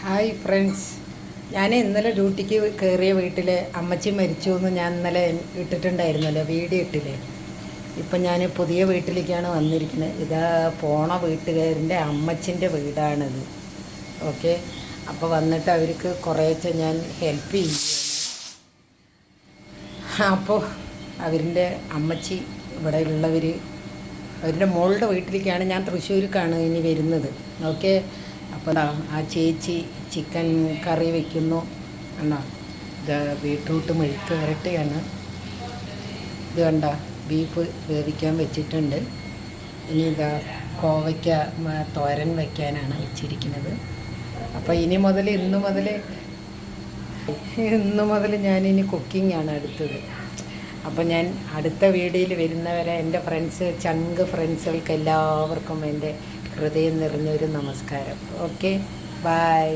Hi friends, ഞാൻ ഇന്നലെ ഡ്യൂട്ടിക്ക് കയറിയ വീട്ടിൽ അമ്മച്ചി മരിച്ചു എന്ന് ഞാൻ ഇന്നലെ ഇട്ടിട്ടുണ്ടായിരുന്നല്ലോ, വീഡിയോ ഇട്ടില്ലേ. ഇപ്പം ഞാൻ പുതിയ വീട്ടിലേക്കാണ് വന്നിരിക്കുന്നത്. ഇതാ പോണ വീട്ടുകാരൻ്റെ അമ്മച്ചിൻ്റെ വീടാണിത്. ഓക്കെ, അപ്പോൾ വന്നിട്ട് അവർക്ക് കുറേയൊക്കെ ഞാൻ ഹെൽപ്പ് ചെയ്യുകയാണ്. അപ്പോൾ അവരിൻ്റെ അമ്മച്ചി ഇവിടെ ഉള്ളവർ അവരുടെ മോളുടെ വീട്ടിലേക്കാണ്, ഞാൻ തൃശ്ശൂർക്കാണ് ഇനി വരുന്നത്. ഓക്കെ, അപ്പോൾ ആ ചേച്ചി ചിക്കൻ കറി വയ്ക്കുന്നു. എന്നാ ഇത് ബീട്രൂട്ട് മെഴുക്ക് വരട്ടിയാണ്. ഇത് കണ്ട ബീഫ് വേവിക്കാൻ വെച്ചിട്ടുണ്ട്. ഇനി ഇതാ കോവയ്ക്ക തോരൻ വയ്ക്കാനാണ് വെച്ചിരിക്കുന്നത്. അപ്പോൾ ഇന്ന് മുതൽ ഞാനിനി കുക്കിംഗ് അടുത്തത്. അപ്പോൾ ഞാൻ അടുത്ത വീഡിയോയിൽ വരുന്നവരെ എൻ്റെ ചങ്ക് ഫ്രണ്ട്സുകൾക്ക് എല്ലാവർക്കും എൻ്റെ ഹൃദയം നിറഞ്ഞൊരു നമസ്കാരം. Okay, by.